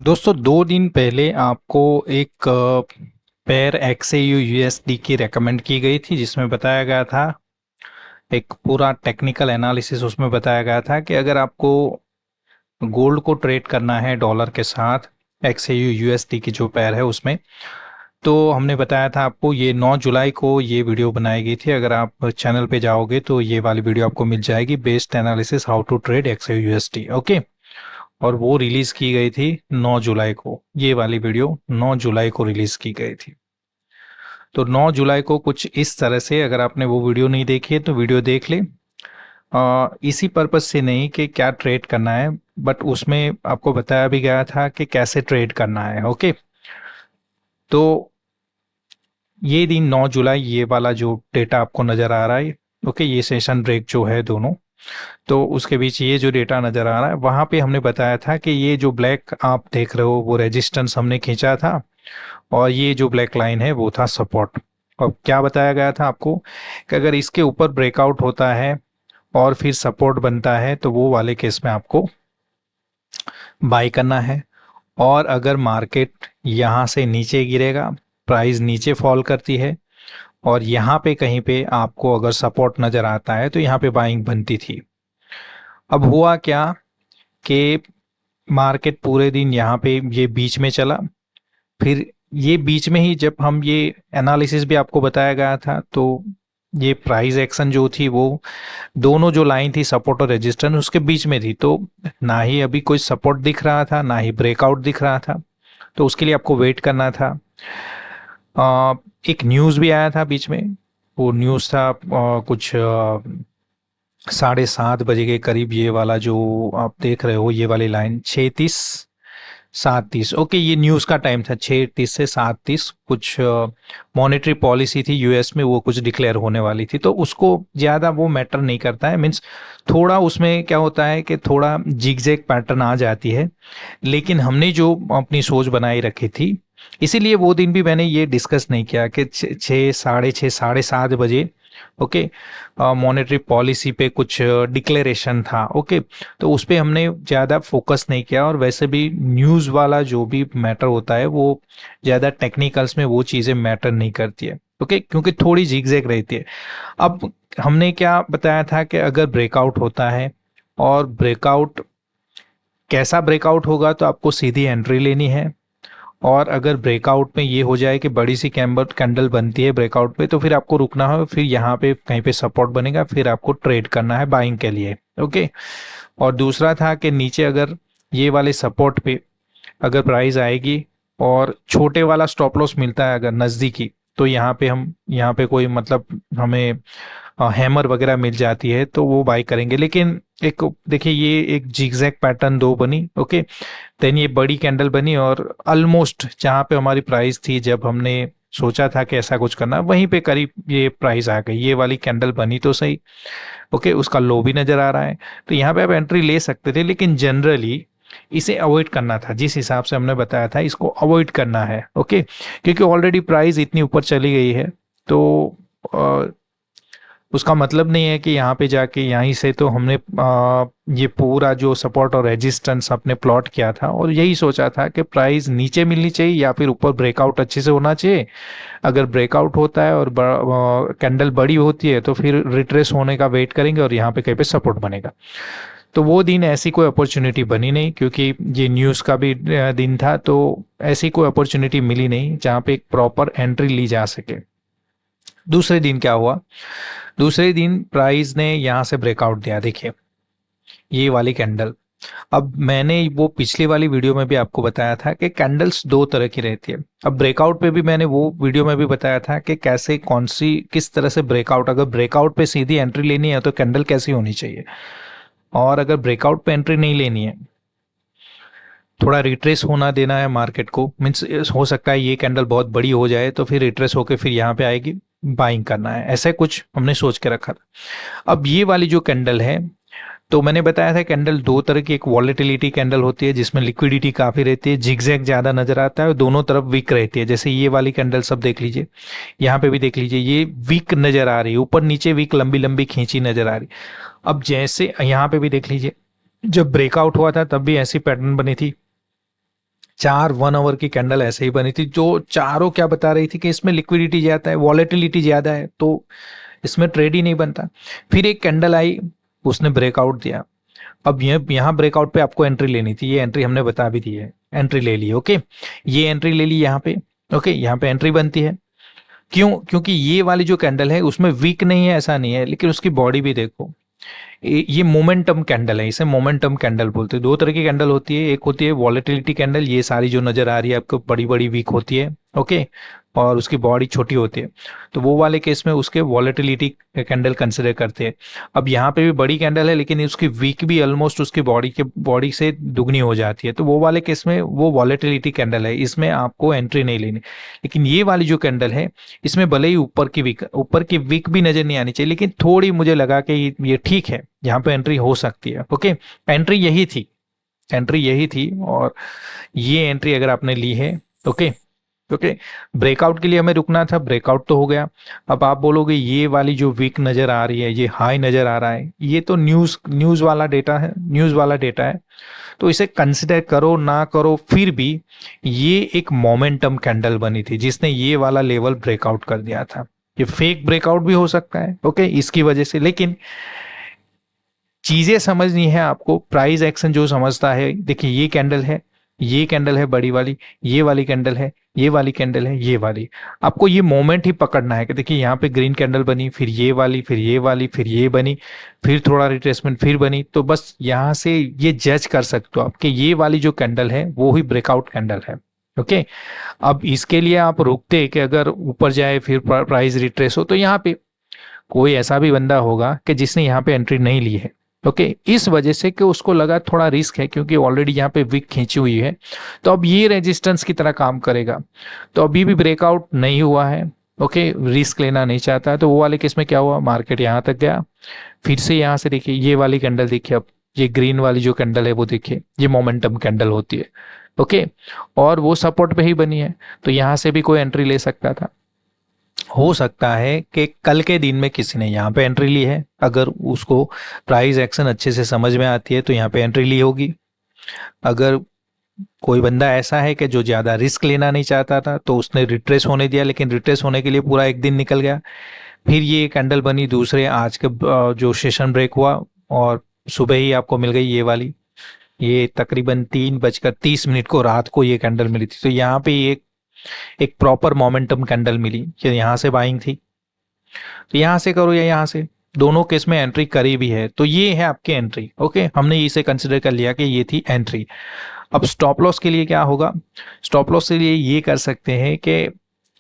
दोस्तों 2 दिन पहले आपको एक पेयर XAU USD की रेकमेंड की गई थी, जिसमें बताया गया था एक पूरा टेक्निकल एनालिसिस। उसमें बताया गया था कि अगर आपको गोल्ड को ट्रेड करना है डॉलर के साथ, XAU USD की जो पेयर है उसमें, तो हमने बताया था आपको। ये 9 जुलाई को ये वीडियो बनाई गई थी। अगर आप चैनल पे जाओगे तो ये वाली वीडियो आपको मिल जाएगी, based analysis how to trade XAU USD। Okay. और वो रिलीज की गई थी 9 जुलाई को। ये वाली वीडियो 9 जुलाई को रिलीज की गई थी। तो 9 जुलाई को कुछ इस तरह से, अगर आपने वो वीडियो नहीं देखी है तो वीडियो देख ले। इसी पर्पज से नहीं कि क्या ट्रेड करना है, बट उसमें आपको बताया भी गया था कि कैसे ट्रेड करना है। ओके। तो ये दिन 9 जुलाई, ये वाला जो डेटा आपको नजर आ रहा है, ओके, ये सेशन ब्रेक जो है दोनों, तो उसके बीच ये जो डेटा नजर आ रहा है, वहां पे हमने बताया था कि ये जो ब्लैक आप देख रहे हो वो रेजिस्टेंस हमने खींचा था, और ये जो ब्लैक लाइन है वो था सपोर्ट। और क्या बताया गया था आपको कि अगर इसके ऊपर ब्रेकआउट होता है और फिर सपोर्ट बनता है तो वो वाले केस में आपको बाई करना है। और अगर मार्केट यहाँ से नीचे गिरेगा, प्राइस नीचे फॉल करती है, और यहाँ पे कहीं पे आपको अगर सपोर्ट नजर आता है तो यहाँ पे बाइंग बनती थी। अब हुआ क्या कि मार्केट पूरे दिन यहाँ पे ये बीच में चला। फिर ये बीच में ही, जब हम ये एनालिसिस भी आपको बताया गया था, तो ये प्राइस एक्शन जो थी वो दोनों जो लाइन थी सपोर्ट और रेजिस्टेंस उसके बीच में थी। तो ना ही अभी कोई सपोर्ट दिख रहा था, ना ही ब्रेकआउट दिख रहा था। तो उसके लिए आपको वेट करना था। एक न्यूज़ भी आया था बीच में। वो न्यूज़ था कुछ 7:30 बजे के करीब। ये वाला जो आप देख रहे हो, ये वाली लाइन 6:30, 7:30, ओके, ये न्यूज़ का टाइम था। 6:30 से 7:30 कुछ मॉनेटरी पॉलिसी थी यूएस में, वो कुछ डिक्लेयर होने वाली थी। तो उसको ज़्यादा वो मैटर नहीं करता है, मीन्स थोड़ा उसमें क्या होता है कि थोड़ा जिगजैग पैटर्न आ जाती है। लेकिन हमने जो अपनी सोच बनाई रखी थी, इसीलिए वो दिन भी मैंने ये डिस्कस नहीं किया कि 6, 6:30, 7:30 बजे, ओके, मॉनेटरी पॉलिसी पे कुछ डिक्लेरेशन था। ओके। तो उस पे हमने ज़्यादा फोकस नहीं किया। और वैसे भी न्यूज़ वाला जो भी मैटर होता है वो ज़्यादा टेक्निकल्स में वो चीज़ें मैटर नहीं करती है। ओके, क्योंकि थोड़ी झिकझैक रहती है। अब हमने क्या बताया था कि अगर ब्रेकआउट होता है, और ब्रेकआउट कैसा ब्रेकआउट होगा, तो आपको सीधी एंट्री लेनी है। और अगर ब्रेकआउट में ये हो जाए कि बड़ी सी कैंबल कैंडल बनती है ब्रेकआउट पे, तो फिर आपको रुकना है। फिर यहाँ पे कहीं पे सपोर्ट बनेगा, फिर आपको ट्रेड करना है बाइंग के लिए। ओके। और दूसरा था कि नीचे अगर ये वाले सपोर्ट पे अगर प्राइस आएगी और छोटे वाला स्टॉप लॉस मिलता है अगर नज़दीकी, तो यहाँ पे हम, यहाँ पे कोई मतलब हमें हैमर वगैरह मिल जाती है तो वो बाई करेंगे। लेकिन एक देखिए, ये एक जिगजैग पैटर्न दो बनी। ओके। देन ये बड़ी कैंडल बनी, और ऑलमोस्ट जहाँ पे हमारी प्राइस थी जब हमने सोचा था कि ऐसा कुछ करना, वहीं पे करीब ये प्राइस आ गई। ये वाली कैंडल बनी तो सही, ओके, उसका लो भी नजर आ रहा है। तो यहाँ पे आप एंट्री ले सकते थे, लेकिन जनरली इसे अवॉइड करना था। जिस हिसाब से हमने बताया था, इसको अवॉइड करना है। ओके। क्योंकि ऑलरेडी प्राइस इतनी ऊपर चली गई है। तो उसका मतलब नहीं है कि यहाँ पे जाके, यहीं से तो हमने ये पूरा जो सपोर्ट और रेजिस्टेंस अपने प्लॉट किया था, और यही सोचा था कि प्राइस नीचे मिलनी चाहिए या फिर ऊपर ब्रेकआउट अच्छे से होना चाहिए। अगर ब्रेकआउट होता है और कैंडल बड़ी होती है तो फिर रिट्रेस होने का वेट करेंगे, और यहाँ पे कहीं पे सपोर्ट बनेगा। तो वो दिन ऐसी कोई अपॉर्चुनिटी बनी नहीं, क्योंकि ये न्यूज़ का भी दिन था। तो ऐसी कोई अपॉर्चुनिटी मिली नहीं जहाँ पे एक प्रॉपर एंट्री ली जा सके। दूसरे दिन क्या हुआ? दूसरे दिन प्राइस ने यहाँ से ब्रेकआउट दिया। देखिए, ये वाली कैंडल। अब मैंने वो पिछली वाली वीडियो में भी आपको बताया था कि कैंडल्स दो तरह की रहती है। अब ब्रेकआउट पे भी मैंने वो वीडियो में भी बताया था कि कैसे, कौन सी, किस तरह से ब्रेकआउट, अगर ब्रेकआउट पे सीधी एंट्री लेनी है तो कैंडल कैसी होनी चाहिए, और अगर ब्रेकआउट पे एंट्री नहीं लेनी है, थोड़ा रिट्रेस होना देना है मार्केट को। मीन्स हो सकता है ये कैंडल बहुत बड़ी हो जाए तो फिर रिट्रेस होकर फिर यहाँ पे आएगी, बाइंग करना है। ऐसा कुछ हमने सोच के रखा था। अब ये वाली जो कैंडल है, तो मैंने बताया था कैंडल दो तरह की, एक वॉलेटिलिटी कैंडल होती है जिसमें लिक्विडिटी काफी रहती है, जिगजैग ज्यादा नजर आता है, और दोनों तरफ वीक रहती है। जैसे ये वाली कैंडल सब देख लीजिए, यहाँ पे भी देख लीजिए, ये वीक नजर आ रही है, ऊपर नीचे वीक लंबी लंबी खींची नजर आ रही। अब जैसे यहाँ पे भी देख लीजिए, जब ब्रेकआउट हुआ था तब भी ऐसी पैटर्न बनी थी। 4 1 आवर की कैंडल ऐसे ही बनी थी, जो चारों क्या बता रही थी कि इसमें लिक्विडिटी ज्यादा है, वॉलेटिलिटी ज्यादा है, तो इसमें ट्रेड ही नहीं बनता। फिर एक कैंडल आई, उसने ब्रेकआउट दिया। अब ये यहाँ ब्रेकआउट पे आपको एंट्री लेनी थी, ये एंट्री हमने बता भी दी है, एंट्री ले ली। ओके, ये एंट्री ले ली यहाँ पे। ओके, यहाँ पे एंट्री बनती है। क्यों? क्योंकि ये वाली जो कैंडल है उसमें वीक नहीं है ऐसा नहीं है, लेकिन उसकी बॉडी भी देखो, ये मोमेंटम कैंडल है, इसे मोमेंटम कैंडल बोलते हैं। दो तरह की कैंडल होती है, एक होती है वॉलेटिलिटी कैंडल, ये सारी जो नजर आ रही है आपको बड़ी बड़ी वीक होती है। ओके, और उसकी बॉडी छोटी होती है, तो वो वाले केस में उसके वॉलेटिलिटी कैंडल कंसिडर करते हैं। अब यहाँ पे भी बड़ी कैंडल है, लेकिन उसकी वीक भी ऑलमोस्ट उसकी बॉडी से दुगनी हो जाती है, तो वो वाले केस में वो वॉलेटिलिटी कैंडल है, इसमें आपको एंट्री नहीं लेनी। लेकिन ये वाली जो कैंडल है, इसमें भले ही ऊपर की वीक भी नजर नहीं आनी चाहिए, लेकिन थोड़ी मुझे लगा कि ये ठीक है, यहाँ पे एंट्री हो सकती है। ओके, एंट्री यही थी, एंट्री यही थी, और ये एंट्री अगर आपने ली है। ओके, ओके, ब्रेकआउट के लिए हमें रुकना था, ब्रेकआउट तो हो गया। अब आप बोलोगे ये वाली जो वीक नजर आ रही है, ये हाई नजर आ रहा है, ये तो न्यूज वाला डेटा है, न्यूज वाला डेटा है, तो इसे कंसिडर करो ना करो, फिर भी ये एक मोमेंटम कैंडल बनी थी जिसने ये वाला लेवल ब्रेकआउट कर दिया था। ये फेक ब्रेकआउट भी हो सकता है, ओके, इसकी वजह से। लेकिन चीजें समझनी है आपको, प्राइस एक्शन जो समझता है, देखिए ये कैंडल है, ये कैंडल है बड़ी वाली, ये वाली कैंडल है, ये वाली कैंडल है, ये वाली, आपको ये मोमेंट ही पकड़ना है कि देखिए यहाँ पे ग्रीन कैंडल बनी, फिर ये वाली, फिर ये वाली, फिर ये बनी, फिर थोड़ा रिट्रेसमेंट, फिर बनी, तो बस यहाँ से ये जज कर सकते हो आप कि ये वाली जो कैंडल है वो ही ब्रेकआउट कैंडल है। ओके, अब इसके लिए आप रुकते कि अगर ऊपर जाए फिर प्राइस रिट्रेस हो, तो यहाँ पे कोई ऐसा भी बंदा होगा कि जिसने यहाँ पे एंट्री नहीं ली है। ओके, इस वजह से कि उसको लगा थोड़ा रिस्क है, क्योंकि ऑलरेडी यहाँ पे विक खींची हुई है, तो अब ये रेजिस्टेंस की तरह काम करेगा, तो अभी भी ब्रेकआउट नहीं हुआ है। ओके, रिस्क लेना नहीं चाहता, तो वो वाले केस में क्या हुआ, मार्केट यहाँ तक गया, फिर से यहाँ से देखिए ये वाली कैंडल देखिए, अब ये ग्रीन वाली जो कैंडल है वो देखिए, ये मोमेंटम कैंडल होती है। ओके, और वो सपोर्ट पे ही बनी है, तो यहाँ से भी कोई एंट्री ले सकता था। हो सकता है कि कल के दिन में किसी ने यहाँ पे एंट्री ली है, अगर उसको प्राइस एक्शन अच्छे से समझ में आती है तो यहाँ पे एंट्री ली होगी। अगर कोई बंदा ऐसा है कि जो ज्यादा रिस्क लेना नहीं चाहता था, तो उसने रिट्रेस होने दिया, लेकिन रिट्रेस होने के लिए पूरा एक दिन निकल गया, फिर ये कैंडल बनी दूसरे आज के जो सेशन ब्रेक हुआ, और सुबह ही आपको मिल गई ये वाली, ये तकरीबन 3:30 को रात को ये कैंडल मिली थी, तो यहाँ पे एक एक प्रॉपर मोमेंटम कैंडल मिली कि यहाँ से बाइंग थी, तो यहाँ से करो या यहाँ से, दोनों केस में एंट्री करी भी है, तो ये है आपकी एंट्री। ओके, हमने इसे कंसिडर कर लिया कि ये थी एंट्री। अब स्टॉप लॉस के लिए क्या होगा, स्टॉप लॉस के लिए ये कर सकते हैं कि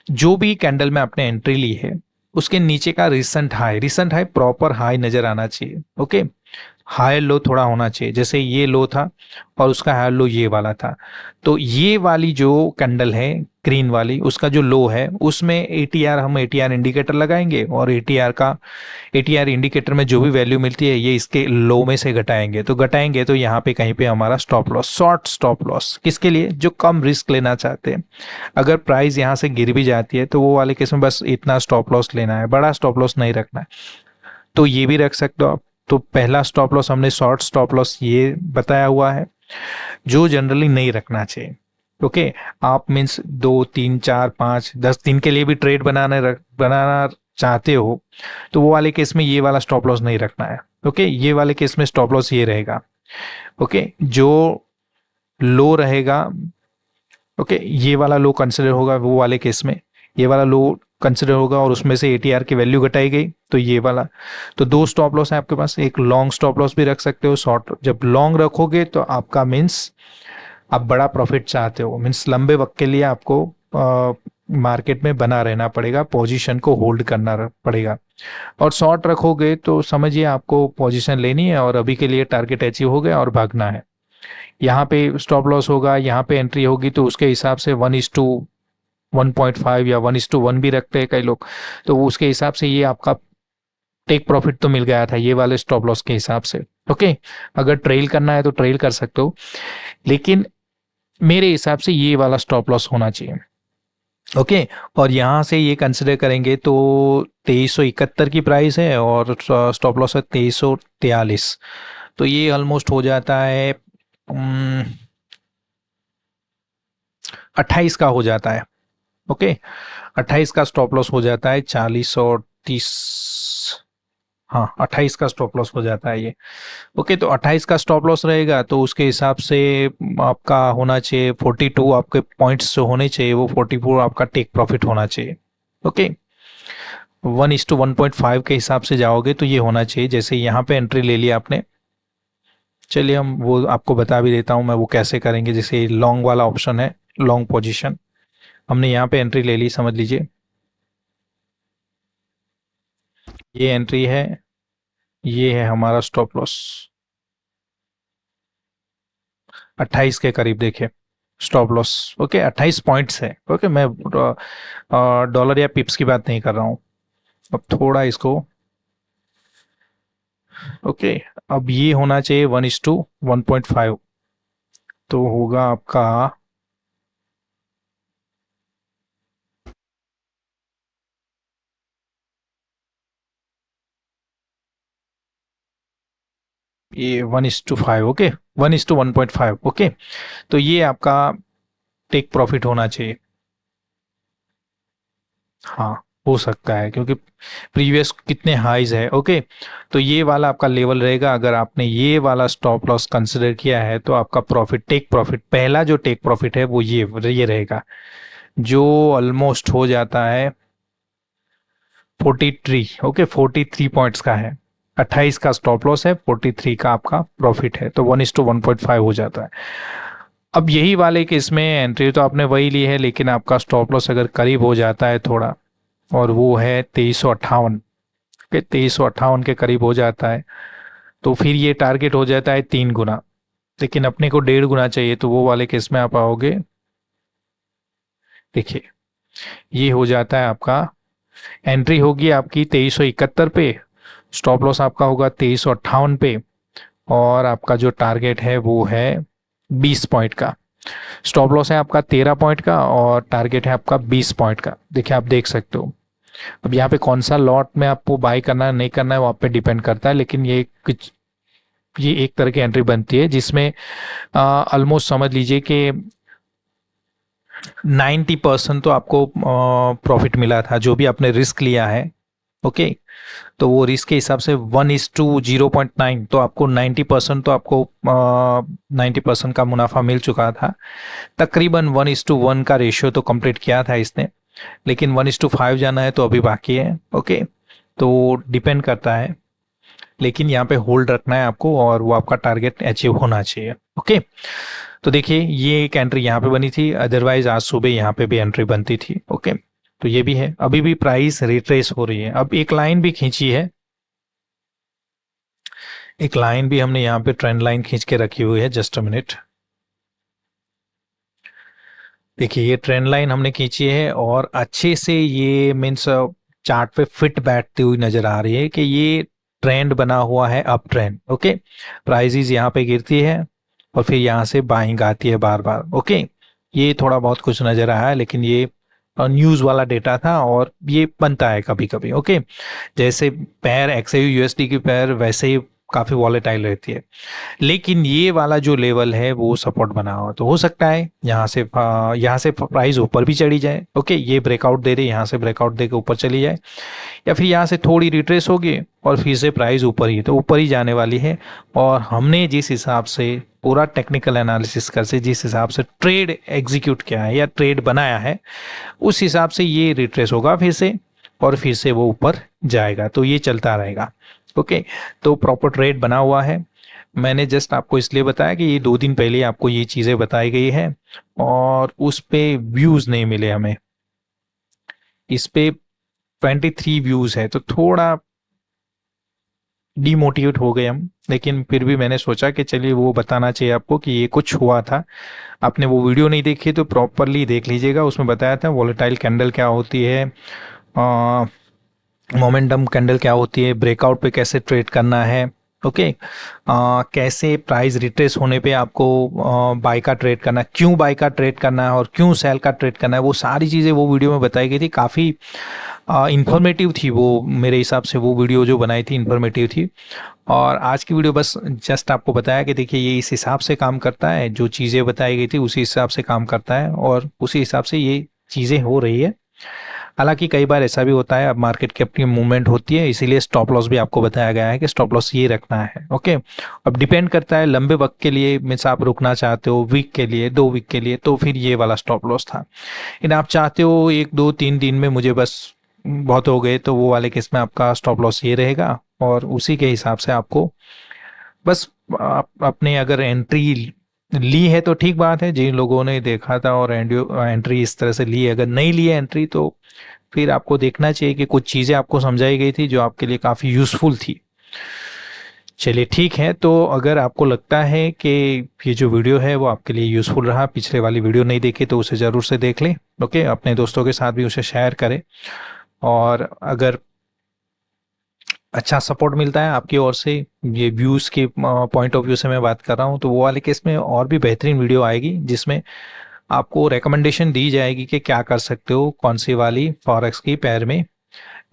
जो भी कैंडल में आपने एंट्री ली है उसके नीचे का रिसेंट हाई प्रॉपर हाई नजर आना चाहिए। ओके, हाई लो थोड़ा होना चाहिए, जैसे ये लो था और उसका हाई लो ये वाला था, तो ये वाली जो कैंडल है ग्रीन वाली, उसका जो लो है उसमें एटीआर, हम एटीआर इंडिकेटर लगाएंगे, और एटीआर इंडिकेटर में जो भी वैल्यू मिलती है ये इसके लो में से घटाएंगे तो यहाँ पे कहीं पे हमारा stop loss, short stop loss किसके लिए, जो कम रिस्क लेना चाहते हैं। अगर प्राइस यहाँ से गिर भी जाती है तो वो वाले केस में बस इतना स्टॉप लॉस लेना है, बड़ा स्टॉप लॉस नहीं रखना है, तो ये भी रख सकते हो आप। तो पहला स्टॉप लॉस हमने शॉर्ट स्टॉप लॉस ये बताया हुआ है, जो जनरली नहीं रखना चाहिए। ओके, आप मीन्स 2 3 4 5 10 दिन के लिए भी ट्रेड बनाना चाहते हो, तो वो वाले केस में ये वाला स्टॉप लॉस नहीं रखना है। ओके, ये वाले केस में स्टॉप लॉस ये रहेगा। ओके, जो लो रहेगा, ओके, ये वाला लो कंसिडर होगा, वो वाले केस में ये वाला लो कंसिडर होगा, और उसमें से एटीआर की वैल्यू घटाई गई तो ये वाला, तो दो स्टॉप लॉस है आपके पास, एक लॉन्ग स्टॉप लॉस भी रख सकते हो, शॉर्ट जब लॉन्ग रखोगे तो आपका मीन्स आप बड़ा प्रॉफिट चाहते हो, मीन्स लंबे वक्त के लिए आपको मार्केट में बना रहना पड़ेगा, पोजीशन को होल्ड करना पड़ेगा। और शॉर्ट रखोगे तो समझिए आपको पोजीशन लेनी है और अभी के लिए टारगेट अचीव हो गया और भागना है। यहाँ पे स्टॉप लॉस होगा, यहाँ पे एंट्री होगी, तो उसके हिसाब से 1:1.5 या 1:1 भी रखते हैं कई लोग, तो उसके हिसाब से ये आपका टेक प्रॉफिट तो मिल गया था ये वाले स्टॉप लॉस के हिसाब से। ओके, अगर ट्रेल करना है तो ट्रेल कर सकते हो, लेकिन मेरे हिसाब से ये वाला स्टॉप लॉस होना चाहिए। ओके, और यहाँ से ये कंसिडर करेंगे तो 2371 की प्राइस है और स्टॉप लॉस है 2343, तो ये ऑलमोस्ट हो जाता है 28 का हो जाता है। ओके, 28 का स्टॉप लॉस हो जाता है, 40 और 30, हाँ 28 का स्टॉप लॉस हो जाता है ये। ओके, तो 28 का स्टॉप लॉस रहेगा तो उसके हिसाब से आपका होना चाहिए 42, आपके पॉइंट्स जो होने चाहिए वो 44 आपका टेक प्रॉफिट होना चाहिए। ओके, 1:1.5 के हिसाब से जाओगे तो ये होना चाहिए। जैसे यहाँ पे एंट्री ले लिया आपने, चलिए हम वो आपको बता भी देता हूँ मैं वो कैसे करेंगे। जैसे लॉन्ग वाला ऑप्शन है, लॉन्ग पोजीशन, हमने यहाँ पे एंट्री ले ली, समझ लीजिए ये एंट्री है, ये है हमारा स्टॉप लॉस 28 के करीब, देखिए स्टॉप लॉस। ओके, 28 पॉइंट्स है। ओके, मैं डॉलर या पिप्स की बात नहीं कर रहा हूँ। अब थोड़ा इसको, ओके, अब ये होना चाहिए 1:1.5, तो होगा आपका ये 1:5। ओके, 1:1.5। ओके, तो ये आपका टेक प्रॉफिट होना चाहिए। हाँ, हो सकता है क्योंकि प्रीवियस कितने हाइज है। ओके, तो ये वाला आपका लेवल रहेगा। अगर आपने ये वाला स्टॉप लॉस कंसिडर किया है तो आपका प्रॉफिट, टेक प्रॉफिट, पहला जो टेक प्रॉफिट है वो ये रहेगा, जो ऑलमोस्ट हो जाता है 43। ओके, 43 पॉइंट्स का है। 28 का स्टॉप लॉस है, 43 का आपका प्रॉफिट है, तो 1:1.5 हो जाता है। अब यही वाले केस में एंट्री तो आपने वही ली है, लेकिन आपका स्टॉप लॉस अगर करीब हो जाता है थोड़ा, और वो है 2358 के, 2358 के करीब हो जाता है, तो फिर ये टारगेट हो जाता है 3 गुना। लेकिन अपने को 1.5 गुना चाहिए, तो वो वाले केस में आप आओगे, देखिए ये हो जाता है आपका, एंट्री होगी आपकी 2371 पे, स्टॉप लॉस आपका होगा 2358 पे, और आपका जो टारगेट है वो है 20 पॉइंट का। स्टॉप लॉस है आपका 13 पॉइंट का और टारगेट है आपका 20 पॉइंट का। देखिए आप देख सकते हो। अब यहाँ पे कौन सा लॉट में आपको बाई करना है नहीं करना है वो आप पे डिपेंड करता है, लेकिन ये कुछ, ये एक तरह की एंट्री बनती है जिसमें ऑलमोस्ट समझ लीजिए कि 90% तो आपको प्रॉफिट मिला था जो भी आपने रिस्क लिया है। ओके, तो वो रिस्क के हिसाब से 1:0.9, तो आपको 90% तो आपको 90% का मुनाफा मिल चुका था। तकरीबन 1:1 का रेशियो तो कंप्लीट किया था इसने, लेकिन 1:5 जाना है तो अभी बाकी है। ओके, तो डिपेंड करता है, लेकिन यहाँ पे होल्ड रखना है आपको और वो आपका टारगेट अचीव होना चाहिए। ओके, तो देखिए ये एक एंट्री यहाँ पे बनी थी, अदरवाइज आज सुबह यहाँ पे भी एंट्री बनती थी। ओके, तो ये भी है, अभी भी प्राइस रिट्रेस हो रही है। अब एक लाइन भी खींची है, एक लाइन भी हमने यहाँ पे ट्रेंड लाइन खींच के रखी हुई है, जस्ट अ मिनट। देखिए ये ट्रेंड लाइन हमने खींची है और अच्छे से ये मीन्स चार्ट पे फिट बैठती हुई नजर आ रही है कि ये ट्रेंड बना हुआ है, अप ट्रेंड। ओके, प्राइसेस यहाँ पे गिरती है और फिर यहाँ से बाइंग आती है बार बार। ओके, ये थोड़ा बहुत कुछ नजर आया है, लेकिन ये न्यूज वाला डेटा था और ये बनता है कभी कभी। ओके, जैसे पैर एक्सआईयू यूएसडी की पैर वैसे ही काफी वॉलेटाइल रहती है, लेकिन ये वाला जो लेवल है वो सपोर्ट बना हुआ, तो हो सकता है यहाँ से प्राइस ऊपर भी चढ़ी जाए। ओके, ये ब्रेकआउट दे रही है, यहाँ से ब्रेकआउट दे के ऊपर चली जाए, या फिर यहाँ से थोड़ी रिट्रेस होगी और फिर से प्राइस ऊपर ही, तो ऊपर ही जाने वाली है। और हमने जिस हिसाब से पूरा टेक्निकल एनालिसिस कर से जिस हिसाब से ट्रेड एग्जीक्यूट किया है या ट्रेड बनाया है, उस हिसाब से ये रिट्रेस होगा फिर से, और फिर से वो ऊपर जाएगा, तो ये चलता रहेगा। ओके, तो प्रॉपर ट्रेड बना हुआ है। मैंने जस्ट आपको इसलिए बताया कि ये 2 दिन पहले आपको ये चीज़ें बताई गई है और उस पे व्यूज़ नहीं मिले हमें। इस पे 23 व्यूज़ है, तो थोड़ा डीमोटिवेट हो गए हम, लेकिन फिर भी मैंने सोचा कि चलिए वो बताना चाहिए आपको कि ये कुछ हुआ था। आपने वो वीडियो नहीं देखी तो प्रॉपरली देख लीजिएगा, उसमें बताया था वॉलेटाइल कैंडल क्या होती है, मोमेंटम कैंडल क्या होती है, ब्रेकआउट पे कैसे ट्रेड करना है, ओके। कैसे प्राइस रिट्रेस होने पे आपको बाय का ट्रेड करना है, क्यों बाय का ट्रेड करना है और क्यों सेल का ट्रेड करना है, वो सारी चीज़ें वो वीडियो में बताई गई थी। काफ़ी इंफॉर्मेटिव थी वो, मेरे हिसाब से वो वीडियो जो बनाई थी इंफॉर्मेटिव थी। और आज की वीडियो बस जस्ट आपको बताया कि देखिए ये इस हिसाब से काम करता है, जो चीज़ें बताई गई थी उसी हिसाब से काम करता है और उसी हिसाब से ये चीज़ें हो रही है। हालांकि कई बार ऐसा भी होता है, अब मार्केट की अपनी मूवमेंट होती है, इसीलिए स्टॉप लॉस भी आपको बताया गया है कि स्टॉप लॉस ये रखना है। ओके। अब डिपेंड करता है लंबे वक्त के लिए मीन्स आप रुकना चाहते हो, वीक के लिए, 2 वीक के लिए, तो फिर ये वाला स्टॉप लॉस था। इन आप चाहते हो 1 2 3 दिन में मुझे बस बहुत हो गए, तो वो वाले केस में आपका स्टॉप लॉस ये रहेगा और उसी के हिसाब से आपको बस अपने अगर एंट्री ली है तो ठीक बात है, जिन लोगों ने देखा था और एंट्री इस तरह से ली, अगर नहीं ली है एंट्री तो फिर आपको देखना चाहिए कि कुछ चीज़ें आपको समझाई गई थी जो आपके लिए काफ़ी यूज़फुल थी। चलिए ठीक है, तो अगर आपको लगता है कि ये जो वीडियो है वो आपके लिए यूज़फुल रहा, पिछले वाली वीडियो नहीं देखी तो उसे ज़रूर से देख लें। ओके, अपने दोस्तों के साथ भी उसे शेयर करें। और अगर अच्छा सपोर्ट मिलता है आपकी ओर से, ये व्यूज़ के पॉइंट ऑफ व्यू से मैं बात कर रहा हूँ, तो वो वाले केस में और भी बेहतरीन वीडियो आएगी जिसमें आपको रिकमेंडेशन दी जाएगी कि क्या कर सकते हो, कौन सी वाली फॉरेक्स की पैर में,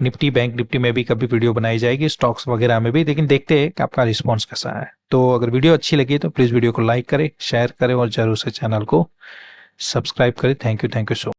निफ्टी बैंक निफ्टी में भी कभी वीडियो बनाई जाएगी, स्टॉक्स वगैरह में भी। लेकिन देखते हैं कि आपका रिस्पॉन्स कैसा है। तो अगर वीडियो अच्छी लगी तो प्लीज़ वीडियो को लाइक करें, शेयर करें और जरूर से चैनल को सब्सक्राइब करें। Thank you so